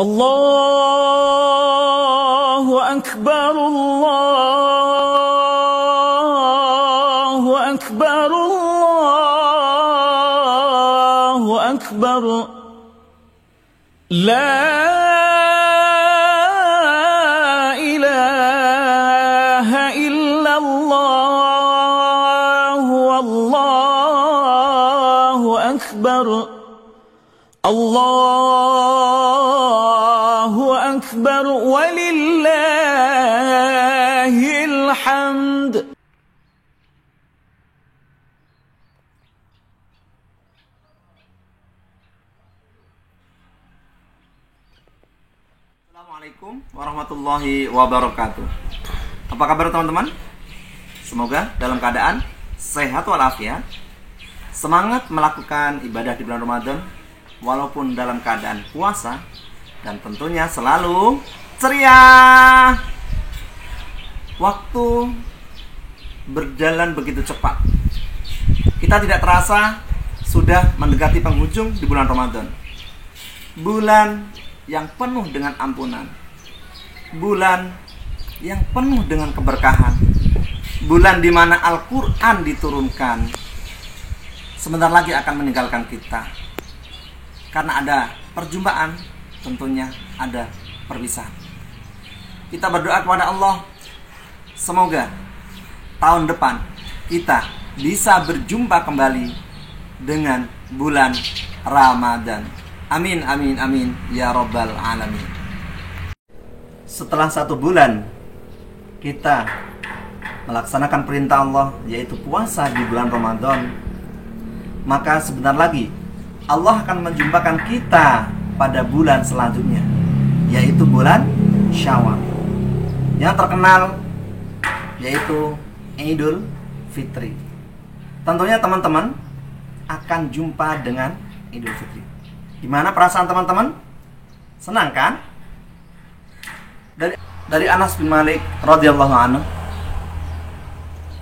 Allahu Akbar, Allahu Akbar, Allahu Akbar. La ilaha illallah, Allahu Akbar. Allahu Akbar walillahil hamd. Assalamualaikum warahmatullahi wabarakatuh. Apa kabar teman-teman? Semoga dalam keadaan sehat walafiat, semangat melakukan ibadah di bulan Ramadan walaupun dalam keadaan puasa, dan tentunya selalu ceria. Waktu berjalan begitu cepat. Kita tidak terasa sudah mendekati penghujung di bulan Ramadan. Bulan yang penuh dengan ampunan. Bulan yang penuh dengan keberkahan. Bulan di mana Al-Quran diturunkan. Sebentar lagi akan meninggalkan kita. Karena ada perjumpaan, tentunya ada perpisahan. Kita berdoa kepada Allah, semoga tahun depan kita bisa berjumpa kembali dengan bulan Ramadan. Amin, amin, amin, ya Rabbal Alamin. Setelah 1 bulan kita melaksanakan perintah Allah, yaitu puasa di bulan Ramadan, maka sebentar lagi Allah akan menjumpakan kita pada bulan selanjutnya, yaitu bulan Syawal, yang terkenal yaitu Idul Fitri. Tentunya teman-teman akan jumpa dengan Idul Fitri. Gimana perasaan teman-teman? Senang kan? Dari Anas bin Malik radhiyallahu anhu,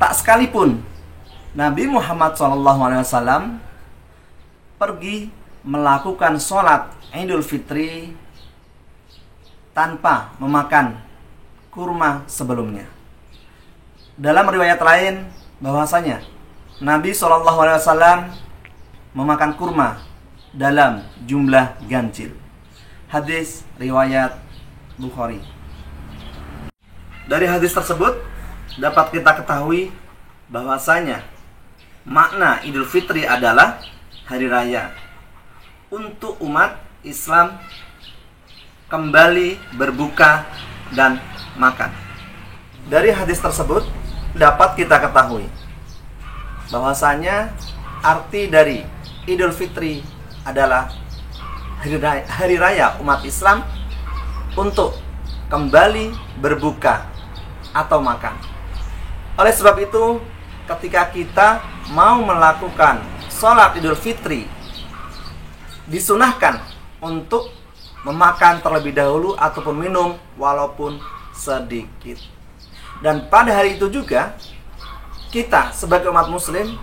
tak sekalipun Nabi Muhammad SAW pergi melakukan sholat Idul Fitri tanpa memakan kurma sebelumnya. Dalam riwayat lain bahwasanya Nabi SAW memakan kurma dalam jumlah ganjil. Hadis riwayat Bukhari. Dari hadis tersebut dapat kita ketahui bahwasanya makna Idul Fitri adalah hari raya untuk umat Islam kembali berbuka dan makan. Dari hadis tersebut dapat kita ketahui bahwasanya arti dari Idul Fitri adalah hari raya umat Islam untuk kembali berbuka atau makan. Oleh sebab itu, ketika kita mau melakukan sholat Idul Fitri, disunahkan untuk memakan terlebih dahulu ataupun minum walaupun sedikit. Dan pada hari itu juga kita sebagai umat muslim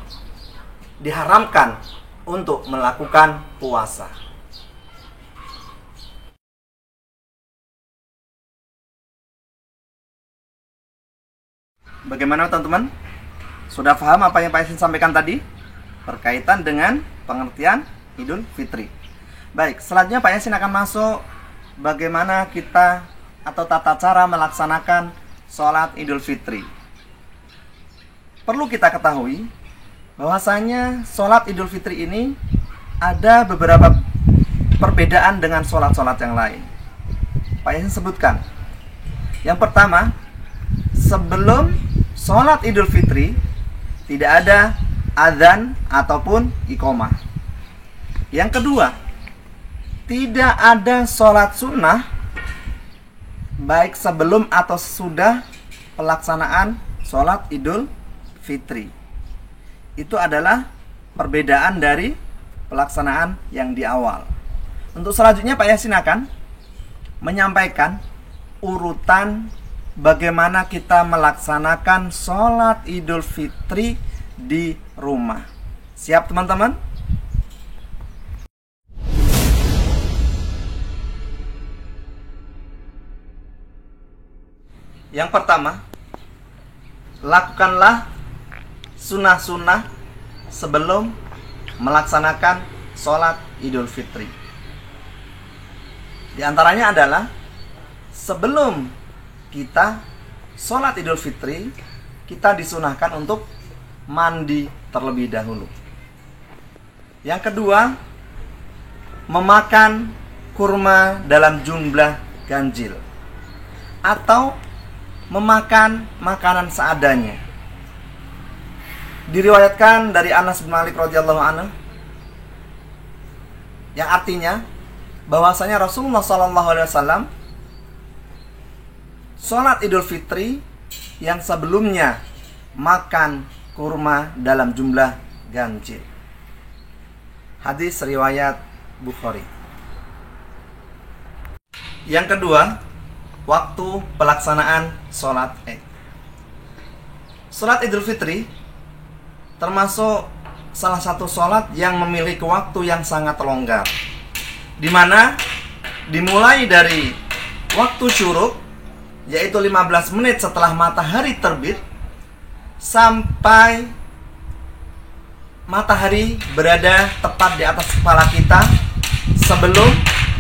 diharamkan untuk melakukan puasa. Bagaimana teman-teman? Sudah paham apa yang Pak Yasin sampaikan tadi berkaitan dengan pengertian Idul Fitri? Baik, selanjutnya Pak Yasin akan masuk bagaimana kita atau tata cara melaksanakan sholat Idul Fitri. Perlu kita ketahui bahwasanya sholat Idul Fitri ini ada beberapa perbedaan dengan sholat-sholat yang lain. Pak Yasin sebutkan. Yang pertama, sebelum sholat Idul Fitri tidak ada adzan ataupun iqomah. Yang kedua, tidak ada sholat sunnah baik sebelum atau sesudah pelaksanaan sholat Idul Fitri. Itu adalah perbedaan dari pelaksanaan yang di awal. Untuk selanjutnya Pak Yasin akan menyampaikan urutan bagaimana kita melaksanakan sholat Idul Fitri di rumah. Siap teman-teman? Yang pertama, lakukanlah sunnah-sunnah sebelum melaksanakan sholat Idul Fitri. Di antaranya adalah sebelum kita sholat Idul Fitri, kita disunahkan untuk mandi terlebih dahulu. Yang kedua, memakan kurma dalam jumlah ganjil atau memakan makanan seadanya. Diriwayatkan dari Anas bin Malik radhiyallahu anhu, yang artinya bahwasanya Rasulullah SAW sholat Idul Fitri yang sebelumnya makan kurma dalam jumlah ganjil. Hadis riwayat Bukhari. Yang kedua, waktu pelaksanaan sholat Id. Sholat Idul Fitri termasuk salah satu sholat yang memiliki waktu yang sangat longgar, di mana dimulai dari waktu syuruk, yaitu 15 menit setelah matahari terbit, sampai matahari berada tepat di atas kepala kita sebelum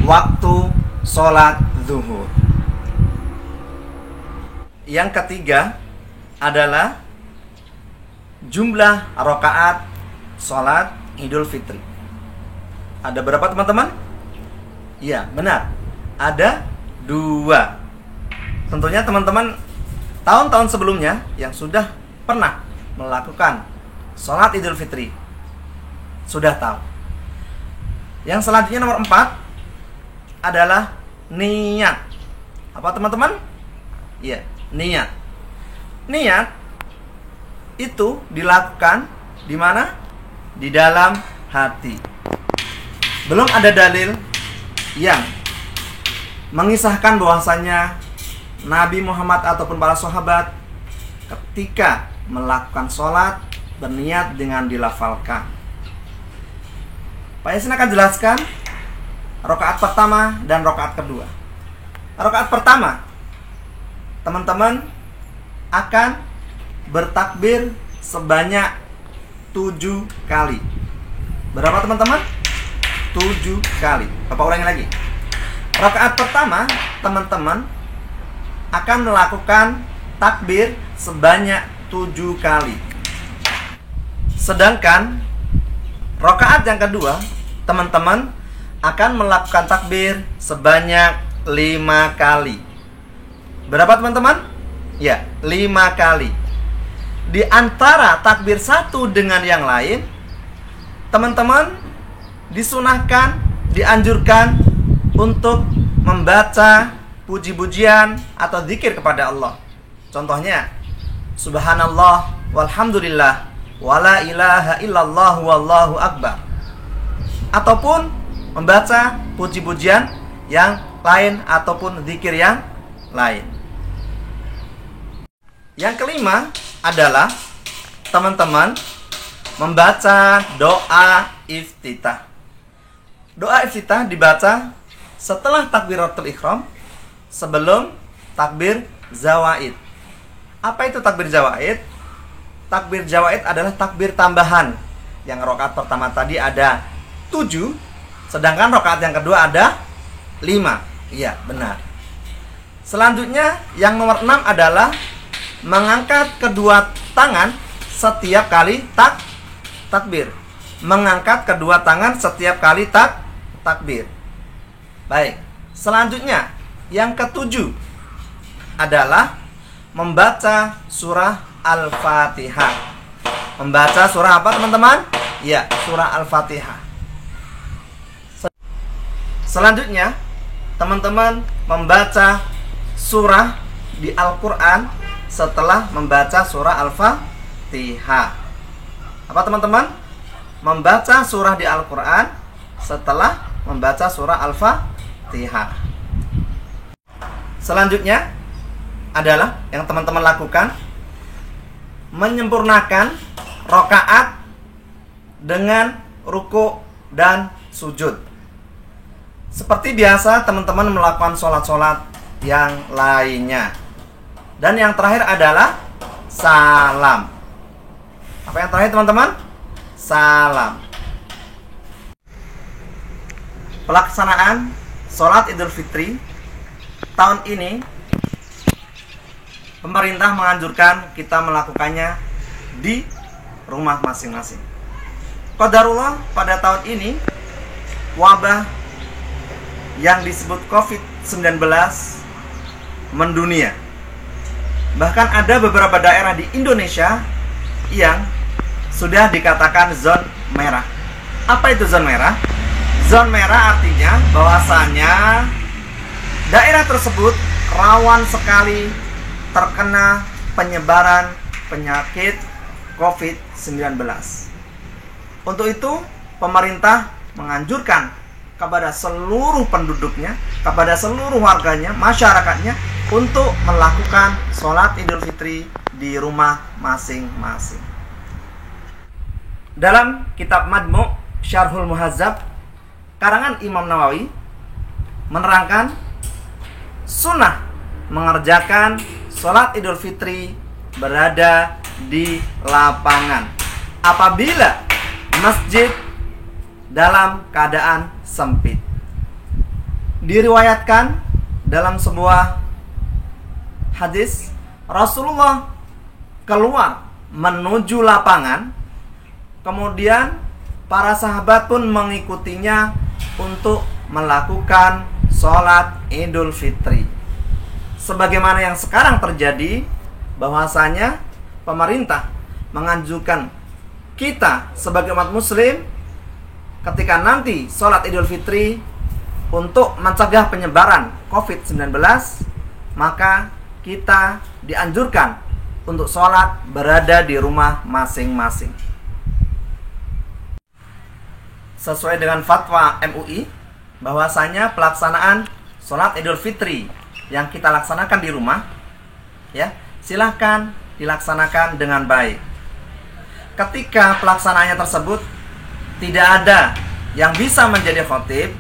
waktu sholat zuhur. Yang ketiga adalah jumlah rakaat sholat Idul Fitri. Ada berapa teman-teman? Iya, benar. Ada 2. Tentunya teman-teman tahun-tahun sebelumnya yang sudah pernah melakukan sholat Idul Fitri sudah tahu. Yang selanjutnya nomor 4 adalah niat. Apa teman-teman? Iya, niat. Niat itu dilakukan di mana? Di dalam hati. Belum ada dalil yang mengisahkan bahwasanya Nabi Muhammad ataupun para sahabat ketika melakukan sholat berniat dengan dilafalkan. Pak Yasin akan jelaskan rakaat pertama dan rakaat kedua. Rakaat pertama, teman-teman akan bertakbir sebanyak 7 kali. Berapa teman-teman? 7 kali. Bapak ulangi lagi. Rakaat pertama, teman-teman akan melakukan takbir sebanyak 7 kali. Sedangkan rakaat yang kedua, teman-teman akan melakukan takbir sebanyak 5 kali. Berapa teman-teman? Ya, 5 kali. Di antara takbir satu dengan yang lain, teman-teman disunahkan, dianjurkan untuk membaca puji-pujian atau zikir kepada Allah. Contohnya, subhanallah walhamdulillah wala ilaha illallah wallahu akbar. Ataupun membaca puji-pujian yang lain ataupun zikir yang lain. Yang kelima adalah teman-teman membaca doa iftitah. Doa iftitah dibaca setelah takbiratul ihram, sebelum takbir zawaid. Apa itu takbir zawaid? Takbir zawaid adalah takbir tambahan. Yang rakaat pertama tadi ada 7, sedangkan rakaat yang kedua ada 5. Iya, benar. Selanjutnya yang nomor 6 adalah mengangkat kedua tangan setiap kali takbir. Mengangkat kedua tangan setiap kali takbir. Baik. Selanjutnya yang ketujuh adalah membaca surah Al-Fatihah. Membaca surah apa teman-teman? Ya, surah Al-Fatihah. Selanjutnya teman-teman membaca surah di Al-Quran setelah membaca surah Al-Fatihah. Apa teman-teman? Membaca surah di Al-Quran setelah membaca surah Al-Fatihah. Selanjutnya adalah yang teman-teman lakukan, menyempurnakan rakaat dengan ruku dan sujud. Seperti biasa teman-teman melakukan sholat-sholat yang lainnya. Dan yang terakhir adalah salam. Apa yang terakhir teman-teman? Salam. Pelaksanaan sholat Idul Fitri tahun ini, pemerintah menganjurkan kita melakukannya di rumah masing-masing. Qadarullah, pada tahun ini wabah yang disebut COVID-19 mendunia. Bahkan ada beberapa daerah di Indonesia yang sudah dikatakan zona merah. Apa itu zona merah? Zona merah artinya bahwasanya daerah tersebut rawan sekali terkena penyebaran penyakit COVID-19. Untuk itu, pemerintah menganjurkan kepada seluruh penduduknya, kepada seluruh warganya, masyarakatnya, untuk melakukan sholat Idul Fitri di rumah masing-masing. Dalam kitab Majmu' Syarhul Muhazzab karangan Imam Nawawi menerangkan sunnah mengerjakan sholat Idul Fitri berada di lapangan apabila masjid dalam keadaan sempit. Diriwayatkan dalam sebuah hadis, Rasulullah keluar menuju lapangan, kemudian para sahabat pun mengikutinya untuk melakukan sholat Idul Fitri. Sebagaimana yang sekarang terjadi, bahwasanya pemerintah menganjurkan kita sebagai umat muslim ketika nanti sholat Idul Fitri untuk mencegah penyebaran COVID-19, maka kita dianjurkan untuk sholat berada di rumah masing-masing. Sesuai dengan fatwa MUI, bahwasanya pelaksanaan sholat Idul Fitri yang kita laksanakan di rumah, ya, silahkan dilaksanakan dengan baik. Ketika pelaksanaannya tersebut tidak ada yang bisa menjadi khatib,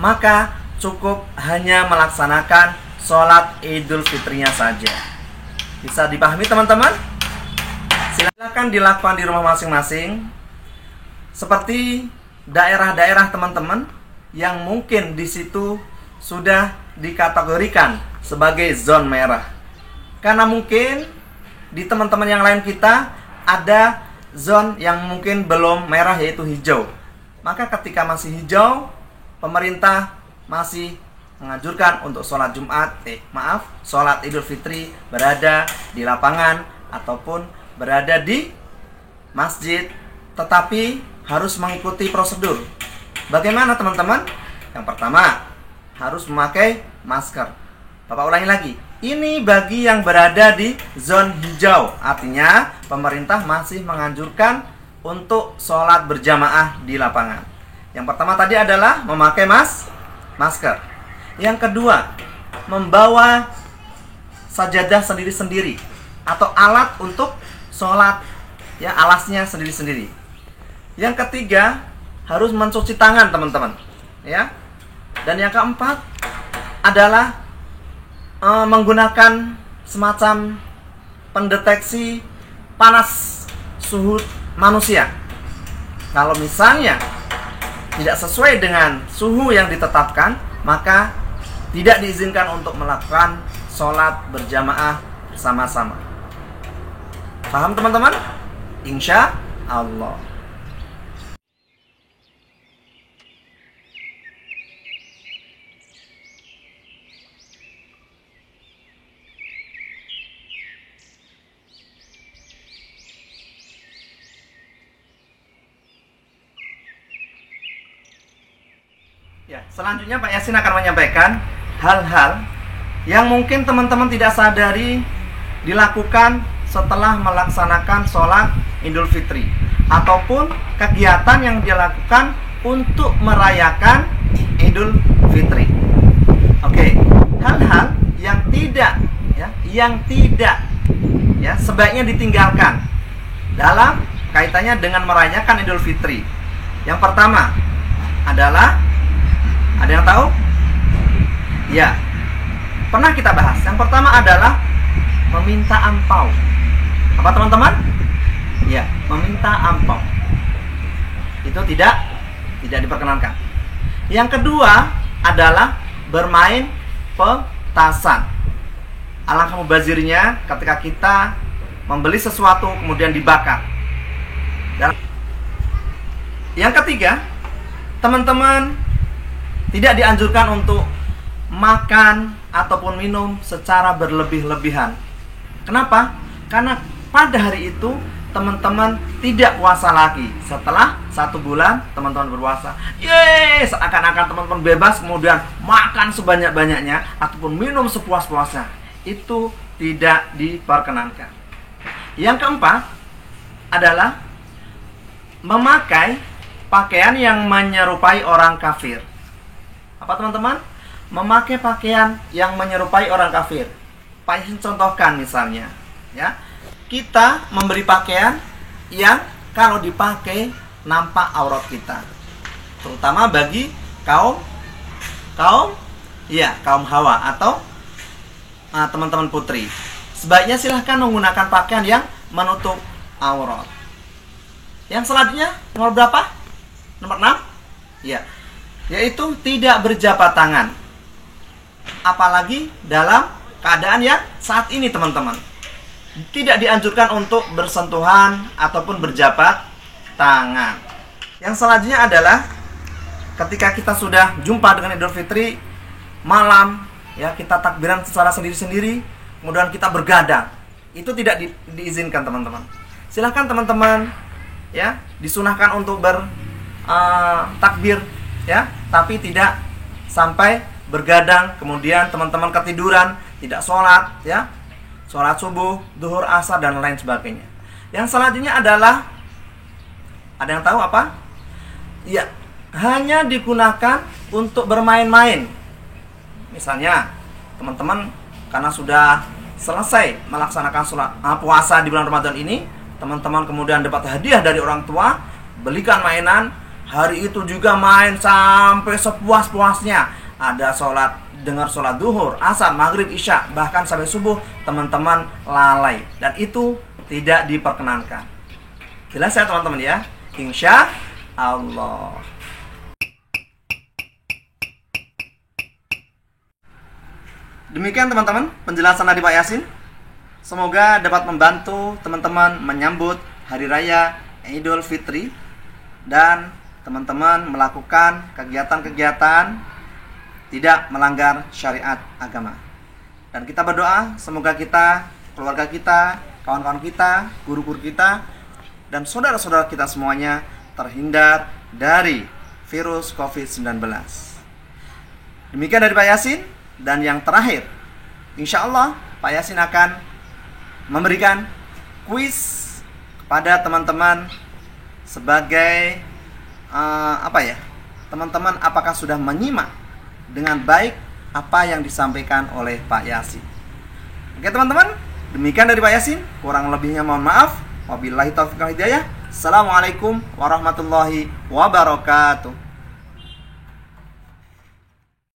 maka cukup hanya melaksanakan sholat Idul Fitrinya saja. Bisa dipahami teman-teman? Silakan dilakukan di rumah masing-masing. Seperti daerah-daerah teman-teman yang mungkin di situ sudah dikategorikan sebagai zona merah. Karena mungkin di teman-teman yang lain kita ada zona yang mungkin belum merah, yaitu hijau. Maka ketika masih hijau, pemerintah masih menganjurkan untuk sholat sholat Idul Fitri berada di lapangan ataupun berada di masjid, tetapi harus mengikuti prosedur. Bagaimana teman-teman? Yang pertama, harus memakai masker. Bapak ulangi lagi, ini bagi yang berada di zona hijau, artinya pemerintah masih menganjurkan untuk sholat berjamaah di lapangan. Yang pertama tadi adalah memakai masker. Yang kedua, membawa sajadah sendiri-sendiri atau alat untuk sholat, ya, alasnya sendiri-sendiri. Yang ketiga, harus mencuci tangan teman-teman, ya. Dan yang keempat adalah menggunakan semacam pendeteksi panas suhu manusia. Kalau misalnya tidak sesuai dengan suhu yang ditetapkan, maka tidak diizinkan untuk melakukan sholat berjamaah bersama-sama. Paham teman-teman? Insya Allah. Ya, selanjutnya Pak Yasin akan menyampaikan hal-hal yang mungkin teman-teman tidak sadari dilakukan setelah melaksanakan sholat Idul Fitri ataupun kegiatan yang dilakukan untuk merayakan Idul Fitri. Oke, hal-hal yang tidak sebaiknya ditinggalkan dalam kaitannya dengan merayakan Idul Fitri. Yang pertama adalah, ada yang tahu? Ya, pernah kita bahas. Yang pertama adalah meminta ampau. Apa teman-teman? Ya, meminta ampau. Itu tidak diperkenankan. Yang kedua adalah bermain petasan. Alangkah mubazirnya ketika kita membeli sesuatu kemudian dibakar. Dan yang ketiga, teman-teman tidak dianjurkan untuk makan ataupun minum secara berlebih-lebihan. Kenapa? Karena pada hari itu teman-teman tidak puasa lagi. Setelah 1 bulan teman-teman berpuasa, seakan-akan teman-teman bebas kemudian makan sebanyak-banyaknya ataupun minum sepuas-puasnya. Itu tidak diperkenankan. Yang keempat adalah memakai pakaian yang menyerupai orang kafir. Apa teman-teman? Memakai pakaian yang menyerupai orang kafir. Pak Yasin contohkan misalnya, ya, kita memberi pakaian yang kalau dipakai nampak aurat kita, terutama bagi kaum hawa atau teman-teman putri. Sebaiknya silahkan menggunakan pakaian yang menutup aurat. Yang selanjutnya nomor berapa? Nomor 6? Ya, yaitu tidak berjabat tangan. Apalagi dalam keadaan yang saat ini teman-teman. Tidak dianjurkan untuk bersentuhan ataupun berjabat tangan. Yang selanjutnya adalah ketika kita sudah jumpa dengan Idul Fitri malam, ya, kita takbiran secara sendiri-sendiri, kemudian kita bergadang. Itu tidak diizinkan teman-teman. Silahkan teman-teman, ya, disunahkan untuk bertakbir, ya, tapi tidak sampai bergadang kemudian teman-teman ketiduran, tidak sholat, ya, sholat subuh, duhur, asar, dan lain sebagainya. Yang selanjutnya adalah, ada yang tahu apa? Ya, hanya digunakan untuk bermain-main. Misalnya teman-teman karena sudah selesai melaksanakan puasa di bulan Ramadan ini, teman-teman kemudian dapat hadiah dari orang tua, belikan mainan. Hari itu juga main sampai sepuas-puasnya. Ada dengar sholat duhur, asar, maghrib, isya, bahkan sampai subuh teman-teman lalai. Dan itu tidak diperkenankan. Jelas ya teman-teman ya? Insya Allah. Demikian teman-teman penjelasan dari Pak Yasin. Semoga dapat membantu teman-teman menyambut Hari Raya Idul Fitri dan teman-teman melakukan kegiatan-kegiatan tidak melanggar syariat agama. Dan kita berdoa semoga kita, keluarga kita, kawan-kawan kita, guru-guru kita, dan saudara-saudara kita semuanya terhindar dari virus COVID-19. Demikian dari Pak Yasin. Dan yang terakhir, insya Allah Pak Yasin akan memberikan kuis kepada teman-teman sebagai teman-teman apakah sudah menyimak dengan baik apa yang disampaikan oleh Pak Yasin. Oke teman-teman, demikian dari Pak Yasin. Kurang lebihnya mohon maaf. Wabillahi taufiq wal hidayah. Assalamualaikum warahmatullahi wabarakatuh.